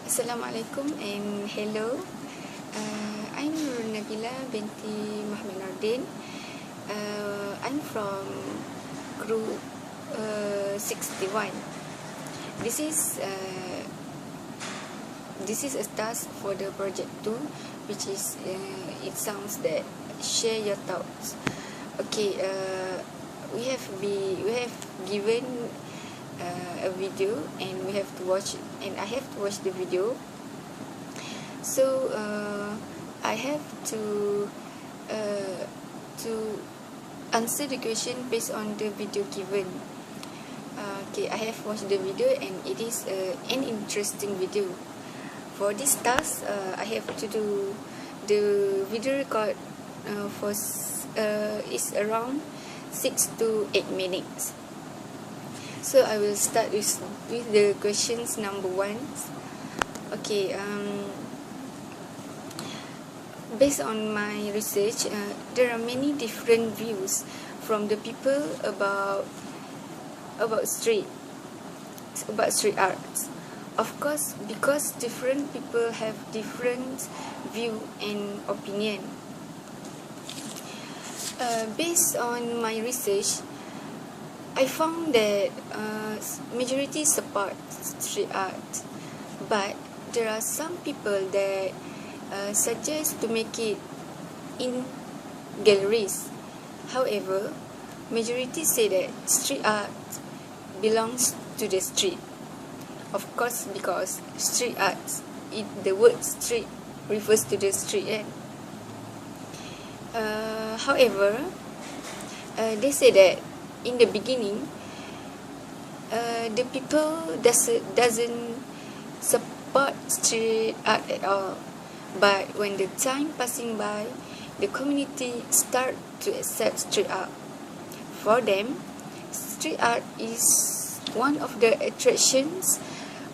Assalamualaikum and hello. I'm Nur Nabila binti Muhammad Nordin. I'm from group 61. This is a task for the project 2, which is it sounds that share your thoughts. Okay, we have given a video and we have to watch it, and I have to watch the video. So I have to answer the question based on the video given. Okay, I have watched the video and it is an interesting video. For this task, I have to do the video record is around 6 to 8 minutes. So I will start with the questions number 1. Okay, based on my research, there are many different views from the people about street arts. Of course, because different people have different view and opinion. Based on my research, I found that majority support street art, but there are some people that suggest to make it in galleries. However, majority say that street art belongs to the street. Of course, because street art, the word street refers to the street. However, they say that in the beginning, the people doesn't support street art at all. But when the time passing by, the community start to accept street art. For them, street art is one of the attractions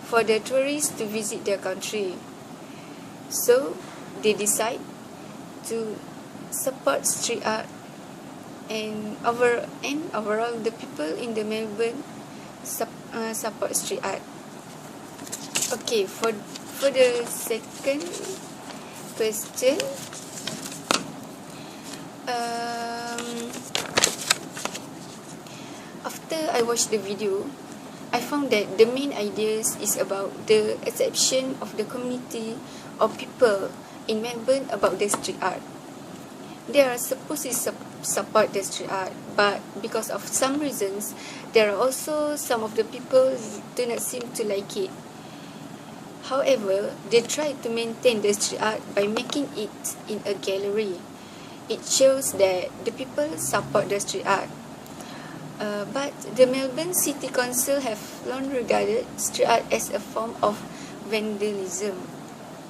for the tourists to visit their country. So they decide to support street art. And overall, the people in the Melbourne support street art. Okay, for the second question, after I watched the video, I found that the main ideas is about the acceptance of the community or people in Melbourne about the street art. They are supposed to support the street art, but because of some reasons, there are also some of the people do not seem to like it. However, they try to maintain the street art by making it in a gallery. It shows that the people support the street art. But the Melbourne City Council have long regarded street art as a form of vandalism.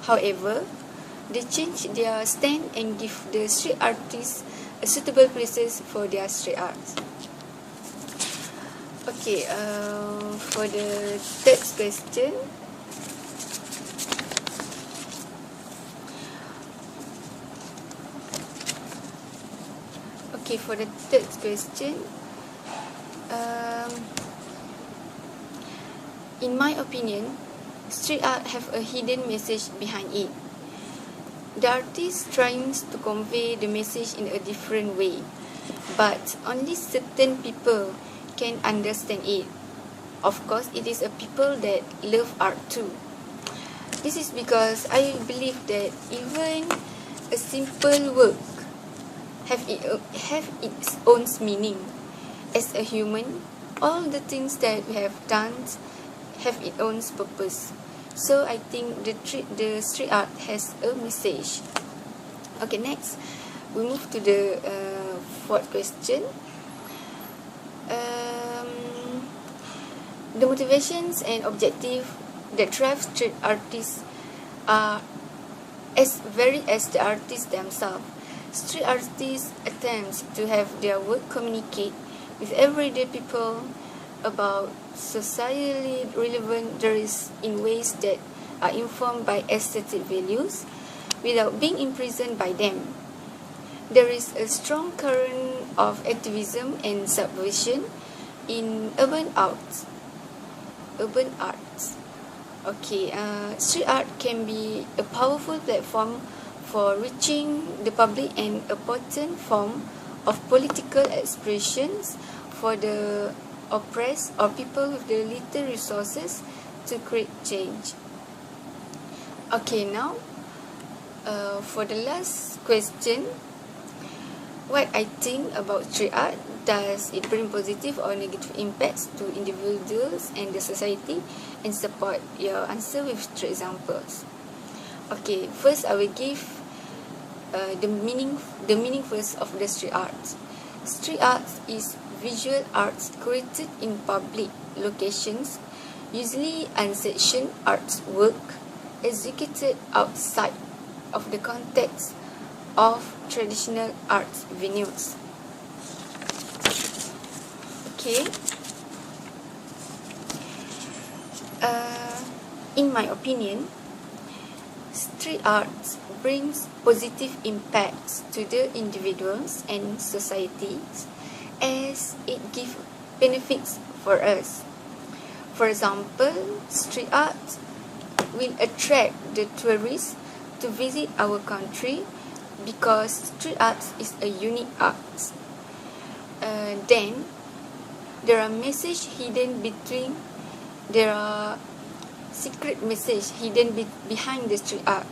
However, they change their stand and give the street artists a suitable places for their street art. Okay, for the third question, in my opinion, street art have a hidden message behind it. The artist trying to convey the message in a different way, but only certain people can understand it. Of course, it is a people that love art too. This is because I believe that even a simple work have its own meaning. As a human, all the things that we have done have its own purpose. So I think the street art has a message. Okay, next we move to the fourth question. The motivations and objective that drive street artists are as varied as the artists themselves. Street artists attempt to have their work communicate with everyday people about socially relevant theories in ways that are informed by aesthetic values without being imprisoned by them. There is a strong current of activism and subversion in urban arts. Okay, street art can be a powerful platform for reaching the public and a potent form of political expressions for the oppressed or people with the little resources to create change. Okay, now for the last question, what I think about street art, does it bring positive or negative impacts to individuals and the society? And support your answer with 3 examples. Okay, first I will give the meaning first of the street art. Street art is visual arts created in public locations, usually unsanctioned artwork executed outside of the context of traditional art venues. Okay. In my opinion, street art brings positive impacts to the individuals and societies as it gives benefits for us. For example, street art will attract the tourists to visit our country because street art is a unique art. Then there are secret message hidden behind the street art.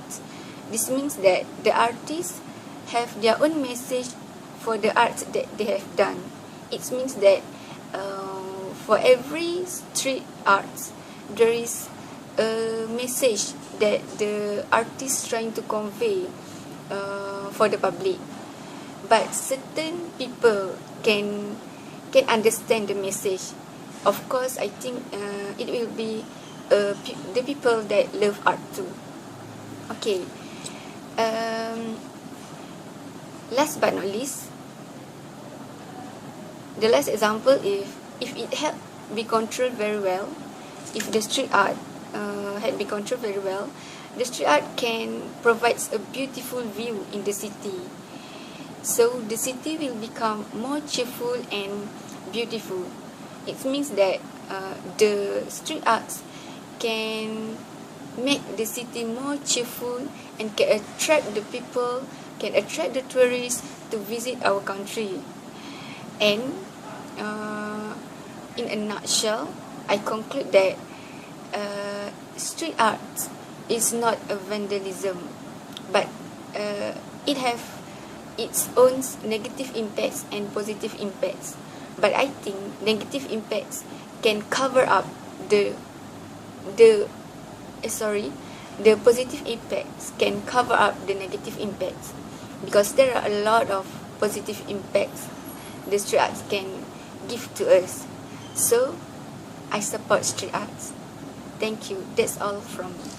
This means that the artists have their own message for the art that they have done. It means that for every street art, there is a message that the artist trying to convey for the public. But certain people can understand the message. Of course, I think it will be the people that love art too. Okay. Last but not least, the last example, if it had be controlled very well, if the street art had been controlled very well, the street art can provide a beautiful view in the city. So the city will become more cheerful and beautiful. It means that the street arts can make the city more cheerful and can attract the people, can attract the tourists to visit our country. And in a nutshell, I conclude that street art is not a vandalism, but it have its own negative impacts and positive impacts. But I think negative impacts can cover up the positive impacts can cover up the negative impacts, because there are a lot of positive impacts the street arts can give to us. So I support street arts. Thank you. That's all from me.